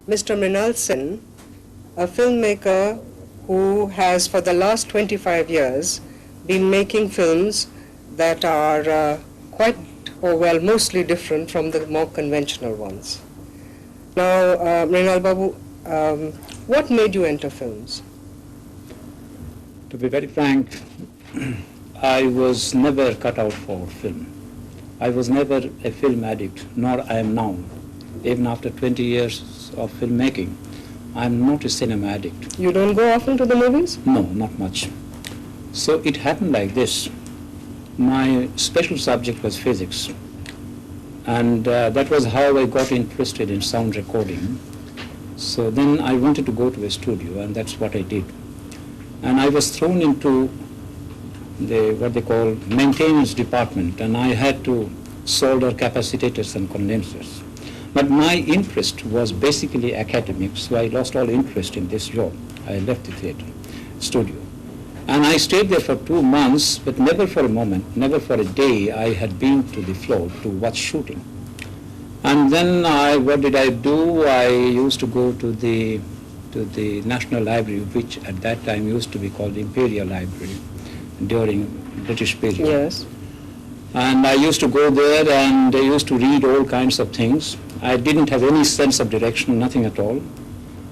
Mr. Mrinal Sen, a filmmaker who has for the last 25 years been making films that are quite, or well, mostly different from the more conventional ones. Now, Mrinal Babu, what made you enter films? To be very frank, I was never cut out for film. I was never a film addict, nor I am now. Even after 20 years of filmmaking, I am not a cinema addict. You don't go often to the movies? No, not much. So it happened like this. My special subject was physics, and that was how I got interested in sound recording. So then I wanted to go to a studio, and that's what I did. And I was thrown into what they call maintenance department, and I had to solder capacitors and condensers. But my interest was basically academic, so I lost all interest in this job. I left the theater studio. And I stayed there for 2 months, but never for a moment, never for a day I had been to the floor to watch shooting. And then what did I do? I used to go to the National Library, which at that time used to be called Imperial Library during British period. Yes. And I used to go there and I used to read all kinds of things. I didn't have any sense of direction, nothing at all.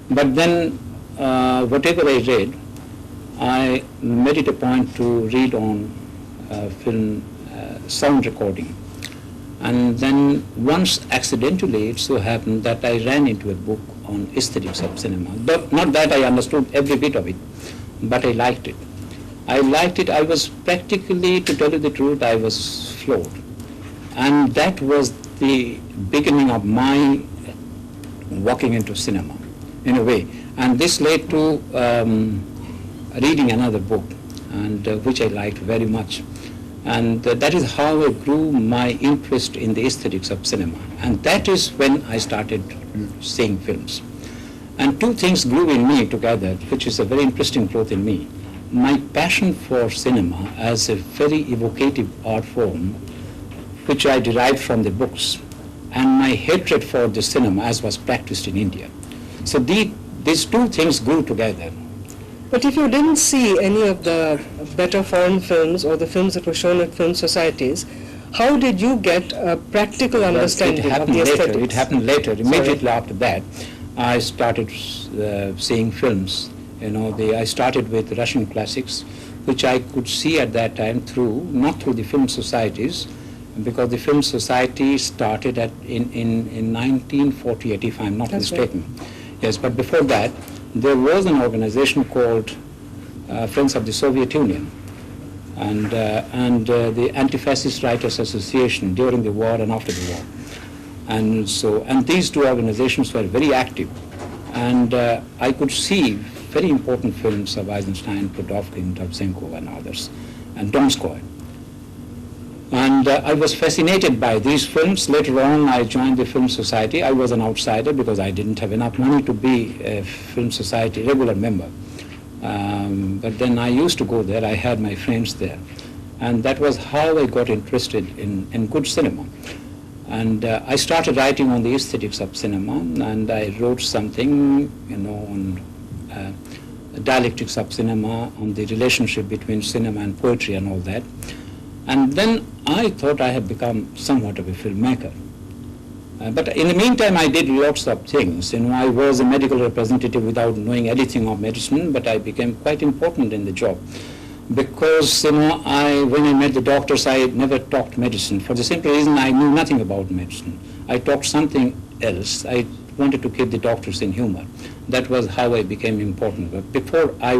But then whatever I read, I made it a point to read on film sound recording. And then once accidentally it so happened that I ran into a book on aesthetics of cinema. But not that I understood every bit of it, but I liked it. I liked it. I was practically, to tell you the truth, I was floored. And that was the beginning of my walking into cinema, in a way. And this led to reading another book, and which I liked very much. And that is how I grew my interest in the aesthetics of cinema. And that is when I started seeing films. And two things grew in me together, which is a very interesting growth in me. My passion for cinema as a very evocative art form, which I derived from the books, and my hatred for the cinema as was practiced in India. So these two things grew together. But if you didn't see any of the better foreign films or the films that were shown at film societies, how did you get a practical understanding of the aesthetics? It happened later. Immediately after that, I started seeing films. I started with Russian classics, which I could see at that time not through the film societies, because the film society started in 1948, if I'm not mistaken. Right. Yes, but before that, there was an organization called Friends of the Soviet Union, and the Anti-Fascist Writers Association during the war and after the war. And these two organizations were very active, and I could see very important films of Eisenstein, Pudovkin, Tovzenko, and others, and Donskoy. And I was fascinated by these films. Later on, I joined the Film Society. I was an outsider because I didn't have enough money to be a Film Society regular member. But then I used to go there. I had my friends there. And that was how I got interested in good cinema. And I started writing on the aesthetics of cinema, and I wrote something, on dialectics of cinema, on the relationship between cinema and poetry and all that. And then I thought I had become somewhat of a filmmaker. But in the meantime, I did lots of things. I was a medical representative without knowing anything of medicine, but I became quite important in the job. Because, when I met the doctors, I never talked medicine. For the simple reason, I knew nothing about medicine. I talked something else. I wanted to keep the doctors in humor. That was how I became important. But before I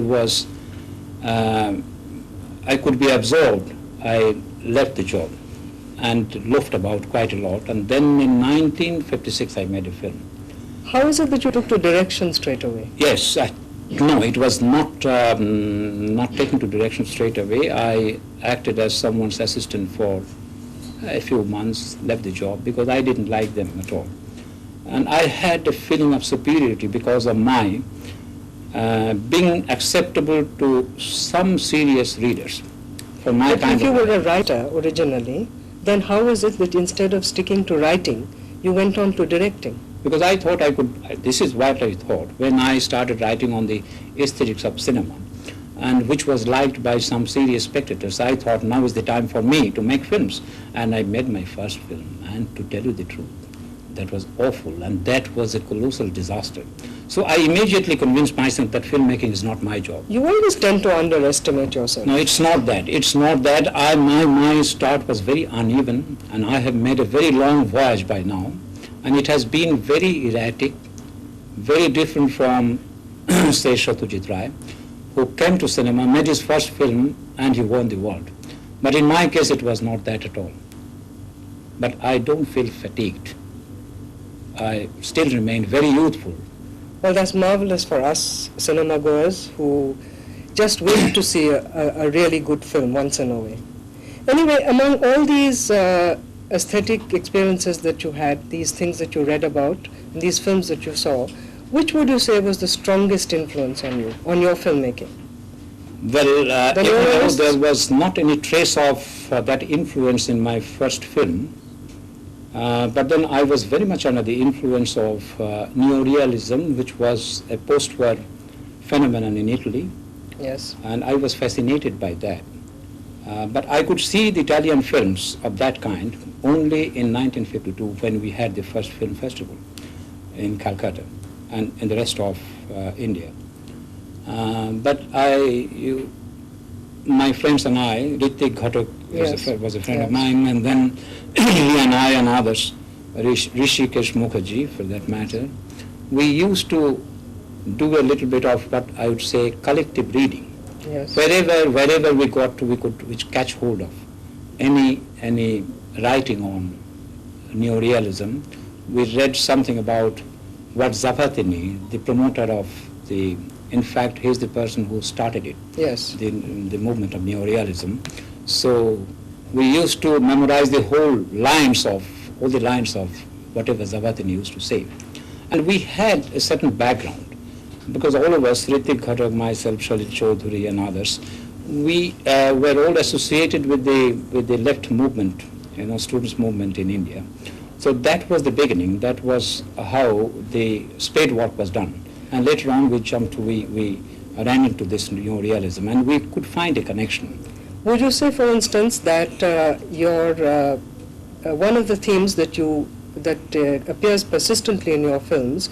could be absorbed, I left the job and loafed about quite a lot. And then in 1956, I made a film. How is it that you took to direction straight away? Yes. No, it was not taken to direction straight away. I acted as someone's assistant for a few months, left the job because I didn't like them at all. And I had a feeling of superiority because of my being acceptable to some serious readers. But if you were a writer originally, then how is it that instead of sticking to writing, you went on to directing? because I thought I could, this is what I thought when I started writing on the aesthetics of cinema, and which was liked by some serious spectators. I thought now is the time for me to make films, and I made my first film, and to tell you the truth, that was awful, and that was a colossal disaster. So I immediately convinced myself that filmmaking is not my job. You always tend to underestimate yourself. No, it's not that. It's not that. My start was very uneven, and I have made a very long voyage by now, and it has been very erratic, very different from, say, Satyajit Ray, who came to cinema, made his first film, and he won the world. But in my case, it was not that at all. But I don't feel fatigued. I still remain very youthful. Well, that's marvelous for us cinema goers who just wait to see a really good film once in a way. Anyway, among all these aesthetic experiences that you had, these things that you read about, and these films that you saw, which would you say was the strongest influence on you, on your filmmaking? Well, even though there was not any trace of that influence in my first film, but then I was very much under the influence of neorealism, which was a post-war phenomenon in Italy. Yes. And I was fascinated by that. But I could see the Italian films of that kind only in 1952 when we had the first film festival in Calcutta and in the rest of India. But my friends and I, Ritik Ghatak was a friend of mine, and then he and I and others, Rishikesh Mukherjee for that matter, we used to do a little bit of what I would say collective reading. Yes. Wherever we got to, we could catch hold of any writing on neorealism. We read something about what Zavattini, the promoter of the, in fact, he's the person who started it. Yes. The movement of neorealism. So we used to memorize all the lines of whatever Zavattini used to say. And we had a certain background, because all of us, Ritik Ghatak, myself, Shalit Chaudhuri and others, we were all associated with the left movement, students' movement in India. So that was the beginning. That was how the spade work was done. And later on we ran into this neorealism, and we could find a connection. Would you say, for instance, that one of the themes that appears persistently in your films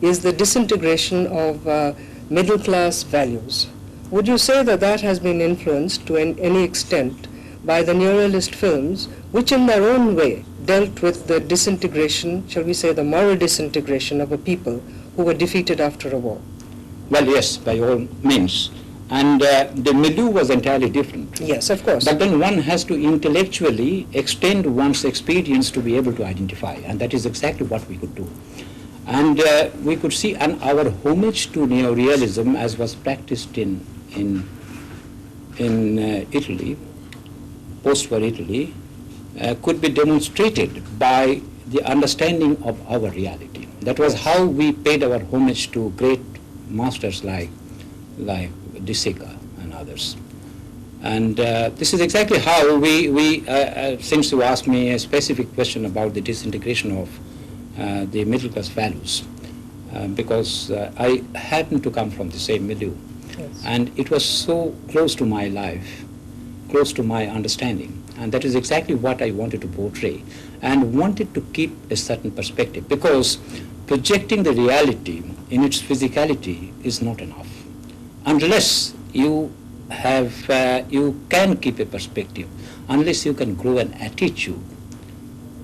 is the disintegration of middle-class values? Would you say that has been influenced to any extent by the neorealist films, which in their own way dealt with the disintegration, shall we say the moral disintegration of a people who were defeated after a war? Well, yes, by all means. And the milieu was entirely different. Yes, of course. But then one has to intellectually extend one's experience to be able to identify, and that is exactly what we could do. And we could see, and our homage to neorealism, as was practiced in Italy, post-war Italy, could be demonstrated by the understanding of our reality. That was how we paid our homage to great masters like De Sica and others. And this is exactly how we since you asked me a specific question about the disintegration of the middle class values, because I happened to come from the same milieu. Yes. And it was so close to my life, close to my understanding, and that is exactly what I wanted to portray, and wanted to keep a certain perspective, because projecting the reality in its physicality is not enough. Unless you can keep a perspective, unless you can grow an attitude,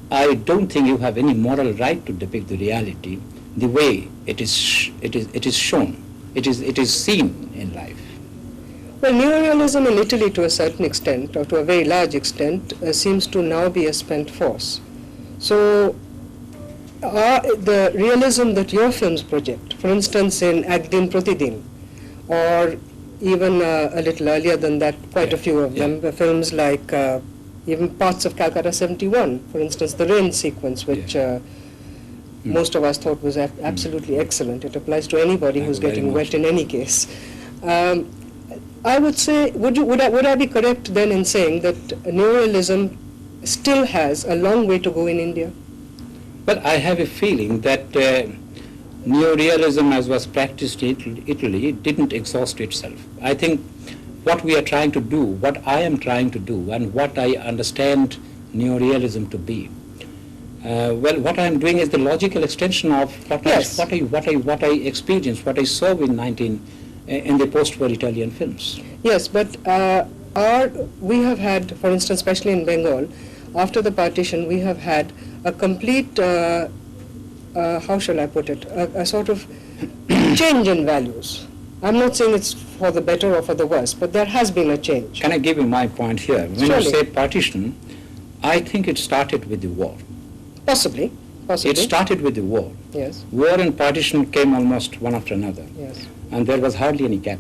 I don't think you have any moral right to depict the reality the way it is shown, it is seen in life. Well, neorealism in Italy, to a certain extent, or to a very large extent, seems to now be a spent force. So, the realism that your films project, for instance, in Ek Din Pratidin, or even a little earlier than that, quite a few of them, films like even parts of Calcutta 71, for instance, the rain sequence, which most of us thought was absolutely excellent. It applies to anybody who's getting wet in any case. I would say, would I be correct then in saying that neorealism still has a long way to go in India? Well, I have a feeling that neorealism, as was practiced in Italy, didn't exhaust itself. I think what we are trying to do, what I am trying to do, and what I understand neorealism to be, well, what I am doing is the logical extension of what I experienced, what I saw in the post-war Italian films. Yes, but we have had, for instance, especially in Bengal, after the partition, we have had a complete, how shall I put it, a sort of change in values. I'm not saying it's for the better or for the worse, but there has been a change. Can I give you my point here? When Surely. you say partition, I think it started with the war. Possibly. It started with the war. Yes. War and partition came almost one after another. Yes. And there was hardly any gap.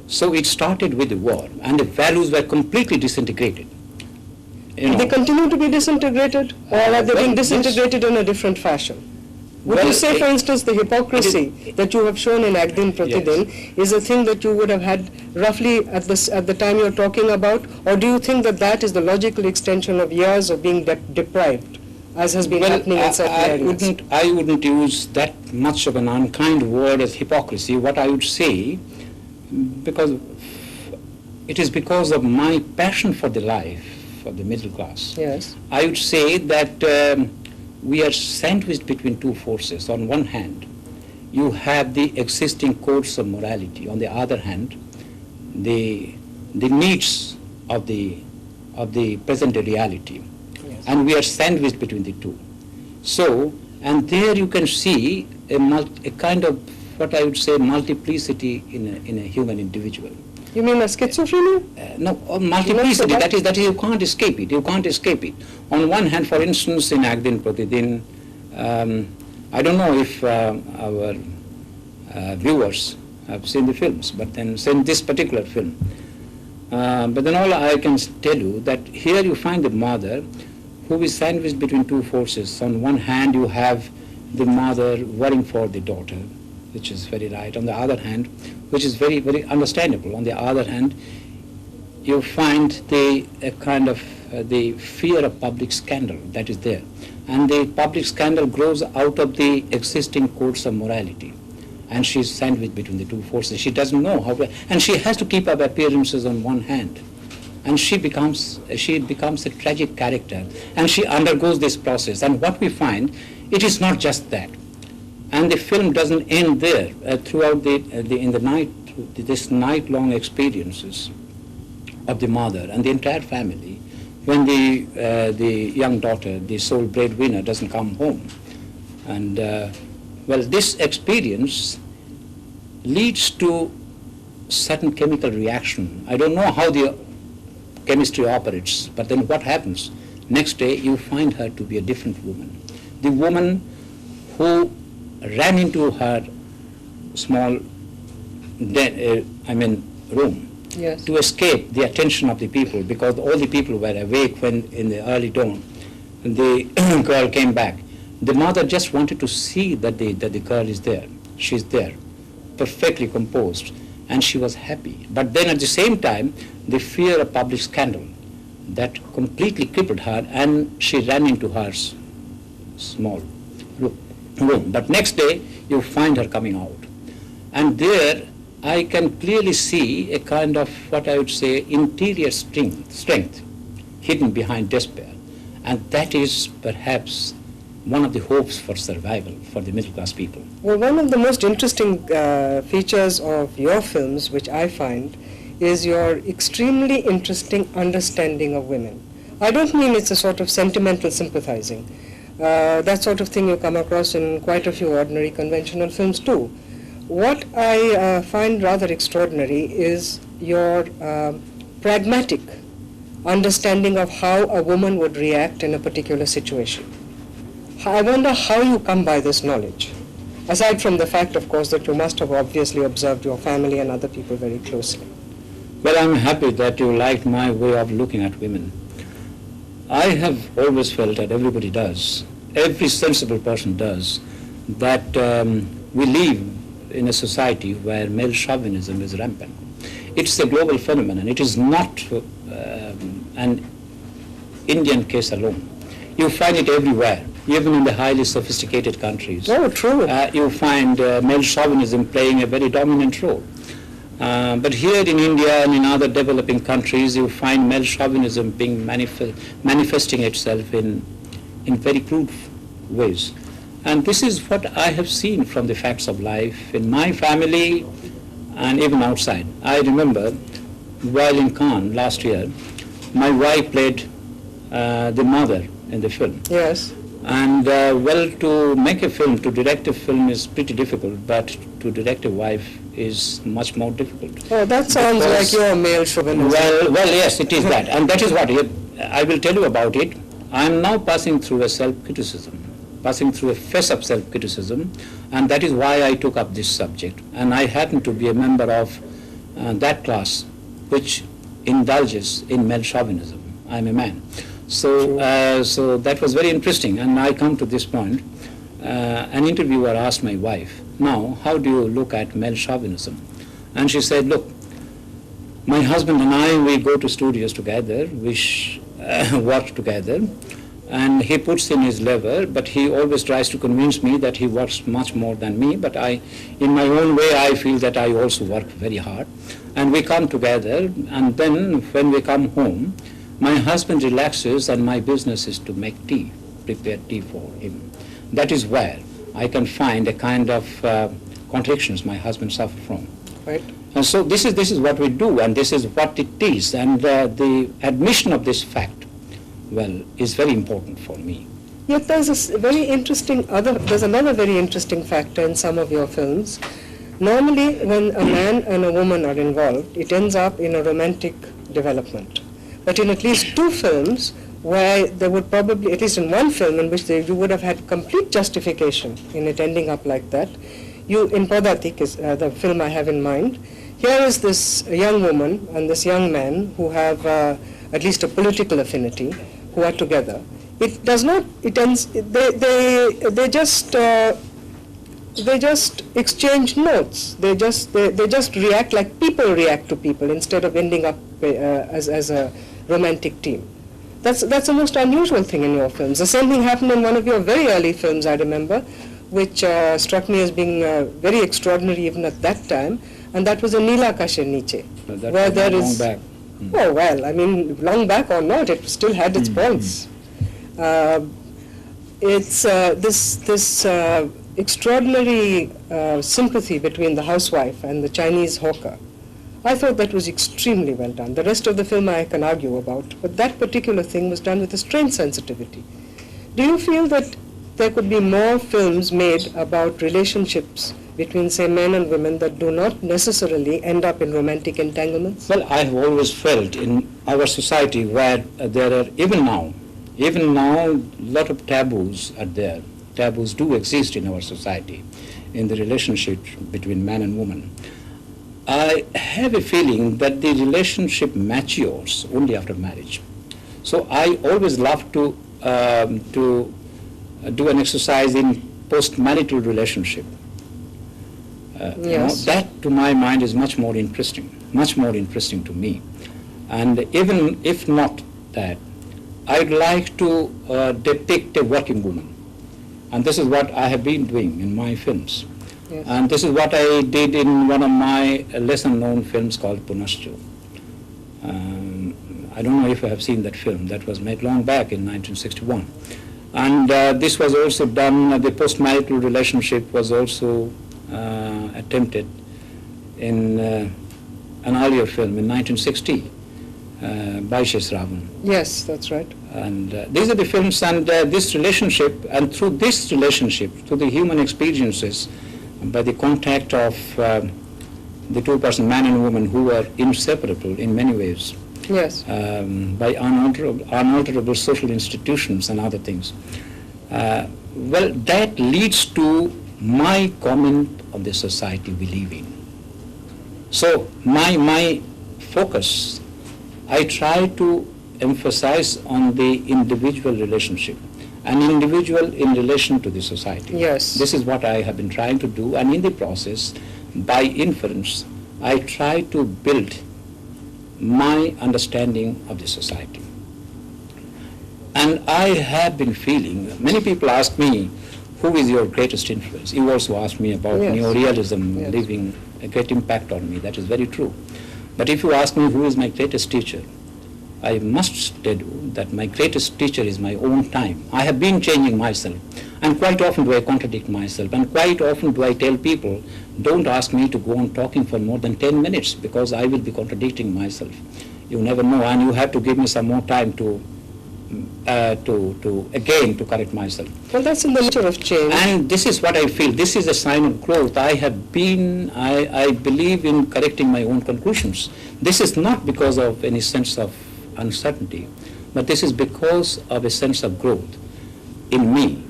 So it started with the war, and the values were completely disintegrated. They continue to be disintegrated, or are they being disintegrated in a different fashion? Would you say, for instance, the hypocrisy that you have shown in Ek Din Pratidin is a thing that you would have had roughly at the time you're talking about, or do you think that that is the logical extension of years of being deprived, as has been happening in certain areas? I wouldn't use that much of an unkind word as hypocrisy. What I would say, because it is because of my passion for the life of the middle class, yes, I would say that we are sandwiched between two forces. On one hand, you have the existing codes of morality. On the other hand, the needs of the present reality. yes. And we are sandwiched between the two. So, and there you can see a kind of what I would say multiplicity in a human individual. You mean a schizophrenia? No, multiplicity, that is you can't escape it, On one hand, for instance, in Ek Din Pratidin, I don't know if our viewers have seen the films, but then seen this particular film. But then all I can tell you that here you find the mother who is sandwiched between two forces. On one hand, you have the mother worrying for the daughter, which is very right. On the other hand, which is very, very understandable. On the other hand, you find the kind of the fear of public scandal that is there. And the public scandal grows out of the existing codes of morality. And she's sandwiched between the two forces. She doesn't know how to, and she has to keep up appearances on one hand. And she becomes a tragic character. And she undergoes this process. And what we find, it is not just that. And the film doesn't end there. Throughout this night-long experiences of the mother and the entire family, when the young daughter, the sole breadwinner, doesn't come home, and well, this experience leads to certain chemical reaction. I don't know how the chemistry operates, but then what happens? Next day, you find her to be a different woman. The woman who ran into her small room, yes, to escape the attention of the people, because all the people were awake when in the early dawn the girl came back. The mother just wanted to see that the girl is there. She's there, perfectly composed, and she was happy. But then at the same time, the fear of public scandal that completely crippled her, and she ran into her small room. But next day, you find her coming out. And there, I can clearly see a kind of, what I would say, interior strength hidden behind despair. And that is perhaps one of the hopes for survival for the middle class people. Well, one of the most interesting features of your films, which I find, is your extremely interesting understanding of women. I don't mean it's a sort of sentimental sympathizing. That sort of thing you come across in quite a few ordinary conventional films too. What I find rather extraordinary is your pragmatic understanding of how a woman would react in a particular situation. I wonder how you come by this knowledge, aside from the fact, of course, that you must have obviously observed your family and other people very closely. Well, I'm happy that you liked my way of looking at women. I have always felt, that everybody does, every sensible person does, that we live in a society where male chauvinism is rampant. It's a global phenomenon. It is not an Indian case alone. You find it everywhere. even in the highly sophisticated countries. Oh, true. You find male chauvinism playing a very dominant role. But here in India and in other developing countries, you find male chauvinism being manifesting itself in very crude ways. And this is what I have seen from the facts of life in my family and even outside. I remember while in Cannes last year, my wife played the mother in the film. Yes. And well, to make a film, to direct a film is pretty difficult, but to direct a wife is much more difficult. Oh, that sounds like your male chauvinism. Well, yes, it is that. And that is what I will tell you about it. I am now passing through a self-criticism, passing through a phase of self-criticism, and that is why I took up this subject. And I happen to be a member of that class which indulges in male chauvinism. I am a man. So that was very interesting, and I come to this point. An interviewer asked my wife, now, how do you look at male chauvinism? And she said, look, my husband and I, we go to studios together, we work together, and he puts in his lever, but he always tries to convince me that he works much more than me, but in my own way, I feel that I also work very hard. And we come together, and then when we come home, my husband relaxes and my business is to make tea, prepare tea for him. That is where I can find a kind of contradictions my husband suffers from. Right. And so this is what we do, and this is what it is, and the admission of this fact, well, is very important for me. Yet there's there's another very interesting factor in some of your films. Normally, when a man and a woman are involved, it ends up in a romantic development. But in at least two films, where there would probably, at least in one film in which you would have had complete justification in it ending up like that, in Padatik is the film I have in mind, here is this young woman and this young man who have at least a political affinity, who are together. It does not, it ends, they just exchange notes. They just react like people react to people instead of ending up as a romantic team. That's a most unusual thing in your films. The same thing happened in one of your very early films, I remember, which struck me as being very extraordinary even at that time, and that was a Neela Kashe Niche, where there is... Long back. Oh, well, I mean, long back or not, it still had its points. It's this extraordinary sympathy between the housewife and the Chinese hawker. I thought that was extremely well done. The rest of the film I can argue about, but that particular thing was done with a strange sensitivity. Do you feel that there could be more films made about relationships between, say, men and women that do not necessarily end up in romantic entanglements? Well, I have always felt in our society where there are, even now, a lot of taboos are there. Taboos do exist in our society in the relationship between man and woman. I have a feeling that the relationship matures only after marriage. So I always love to do an exercise in post-marital relationship. Yes. That, to my mind, is much more interesting to me. And even if not that, I'd like to depict a working woman. And this is what I have been doing in my films. Yes. And this is what I did in one of my lesser-known films called Punascho. I don't know if you have seen that film. That was made long back in 1961. And this was also done, the post-marital relationship was also attempted in an earlier film in 1960 by Ravan. Yes, that's right. And these are the films, and this relationship, and through this relationship, through the human experiences, by the contact of the two-person man and woman who are inseparable in many ways, Yes. By unalterable social institutions and other things. Well, that leads to my comment on the society we live in. So my focus, I try to emphasize on the individual relationship, an individual in relation to the society. Yes. This is what I have been trying to do, and in the process, by inference, I try to build my understanding of the society. And I have been feeling, many people ask me, who is your greatest influence? You also asked me about neorealism leaving a great impact on me. That is very true. But if you ask me who is my greatest teacher, I must tell you that my greatest teacher is my own time. I have been changing myself, and quite often do I contradict myself, and quite often do I tell people, don't ask me to go on talking for more than 10 minutes because I will be contradicting myself. You never know, and you have to give me some more time to correct myself. Well, that's in the nature of change. And this is what I feel. This is a sign of growth. I believe in correcting my own conclusions. This is not because of any sense of uncertainty, but this is because of a sense of growth in me.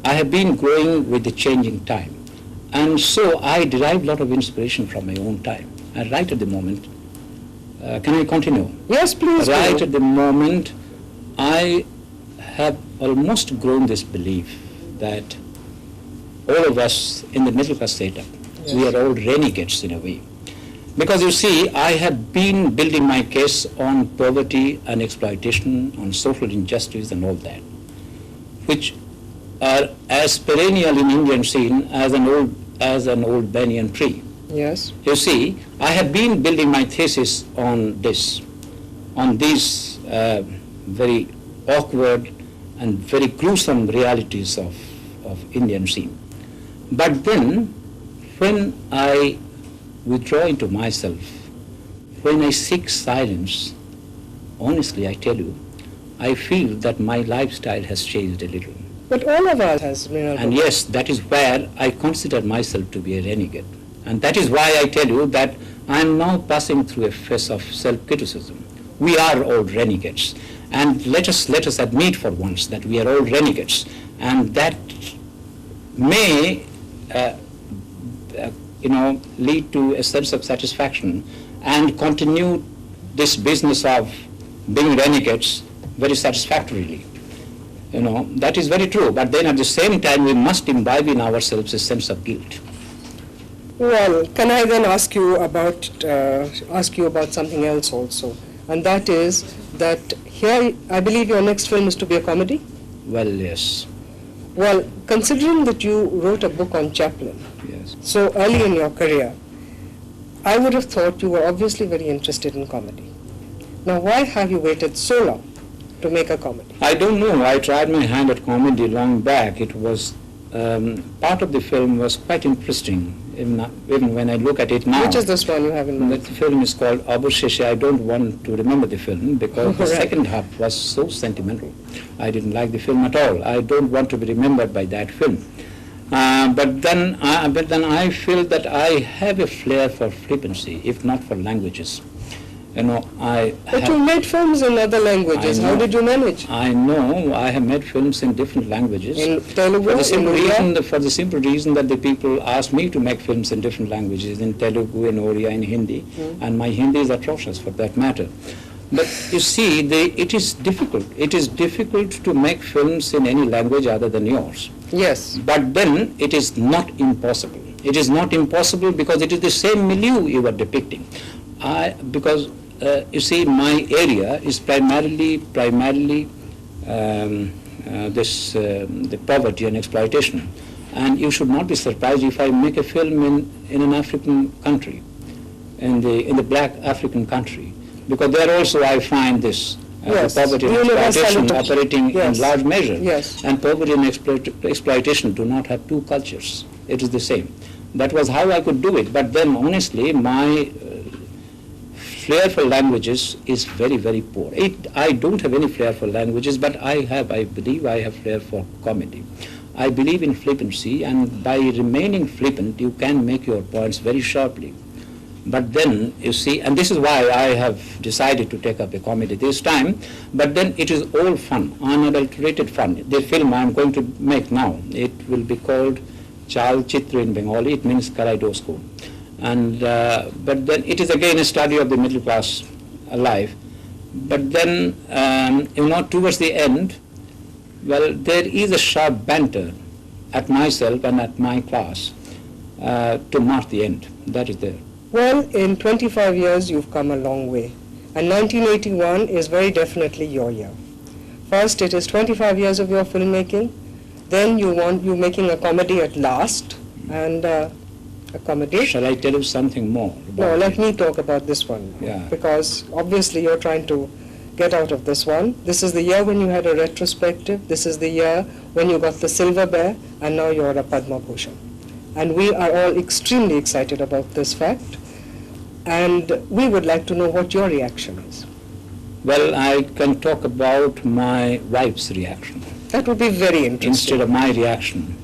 I have been growing with the changing time, and so I derive a lot of inspiration from my own time. And right at the moment, can I continue? Yes, please. Right at the moment, I have almost grown this belief that all of us in the middle class setup, we are all renegades in a way. Because you see, I have been building my case on poverty and exploitation, on social injustice and all that, which are as perennial in Indian scene as an old banyan tree. Yes. You see, I have been building my thesis on this, on these very awkward and very gruesome realities of Indian scene. But then, when I withdraw into myself, when I seek silence, honestly I tell you, I feel that my lifestyle has changed a little. But all of us has, Mrinal. And yes, that is where I consider myself to be a renegade. And that is why I tell you that I am now passing through a phase of self-criticism. We are all renegades. And let us admit for once that we are all renegades. And that may lead to a sense of satisfaction and continue this business of being renegades very satisfactorily. That is very true. But then at the same time, we must imbibe in ourselves a sense of guilt. Well, can I then ask you about something else also? And that is that here, I believe your next film is to be a comedy? Well, yes. Well, considering that you wrote a book on Chaplin, yes, so early in your career, I would have thought you were obviously very interested in comedy. Now, why have you waited so long to make a comedy? I don't know. I tried my hand at comedy long back. It was, part of the film was quite interesting, even when I look at it now. Which is this one you have in mind? The film is called Abusheshe. I don't want to remember the film because the second half was so sentimental. I didn't like the film at all. I don't want to be remembered by that film. But then I feel that I have a flair for flippancy, if not for languages. But you made films in other languages. How did you manage? I know. I have made films in different languages. In Telugu, for the simple reason that the people asked me to make films in different languages, in Telugu, in Oriya, in Hindi, and my Hindi is atrocious for that matter. But you see, it is difficult. It is difficult to make films in any language other than yours. Yes. But then it is not impossible. It is not impossible because it is the same milieu you are depicting. You see, my area is primarily the poverty and exploitation. And you should not be surprised if I make a film in an African country, in the black African country, because there also I find this the poverty and exploitation operating in large measure. Yes. And poverty and exploitation do not have two cultures. It is the same. That was how I could do it. But then, honestly, my flair for languages is very, very poor. I don't have any flair for languages, but I believe I have flair for comedy. I believe in flippancy, and by remaining flippant, you can make your points very sharply. But then, you see, and this is why I have decided to take up a comedy this time, but then it is all fun, unadulterated fun. The film I am going to make now, it will be called Chal Chitra in Bengali. It means kaleidoscope. And but then it is again a study of the middle class life. But then, towards the end, well, there is a sharp banter at myself and at my class to mark the end. That is there. Well, in 25 years, you've come a long way. And 1981 is very definitely your year. First, it is 25 years of your filmmaking. Then you're making a comedy at last, and a comedy. Shall I tell you something more? No, let me talk about this one. Yeah. Because obviously you're trying to get out of this one. This is the year when you had a retrospective. This is the year when you got the Silver Bear, and now you're a Padma Bhushan. And we are all extremely excited about this fact. And we would like to know what your reaction is. Well, I can talk about my wife's reaction That would be very interesting. instead of my reaction.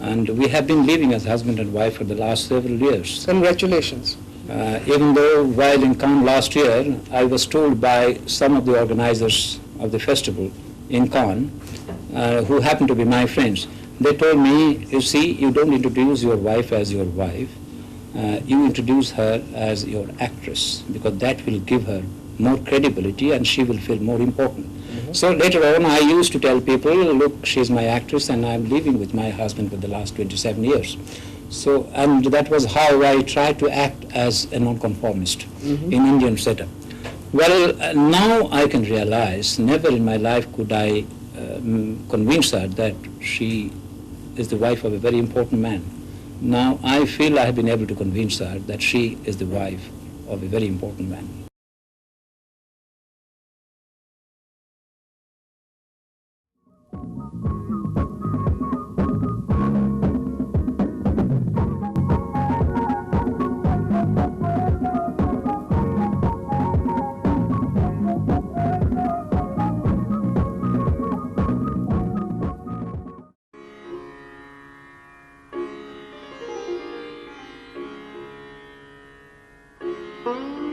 And we have been living as husband and wife for the last several years. Congratulations. Even though while in Cannes last year, I was told by some of the organizers of the festival in Cannes, who happened to be my friends, they told me, you see, you don't introduce your wife as your wife, you introduce her as your actress, because that will give her more credibility and she will feel more important. So later on, I used to tell people, look, she's my actress and I'm living with my husband for the last 27 years. So, and that was how I tried to act as a nonconformist in Indian setup. Well, now I can realize, never in my life could I convince her that she is the wife of a very important man. Now I feel I have been able to convince her that she is the wife of a very important man. Thank you.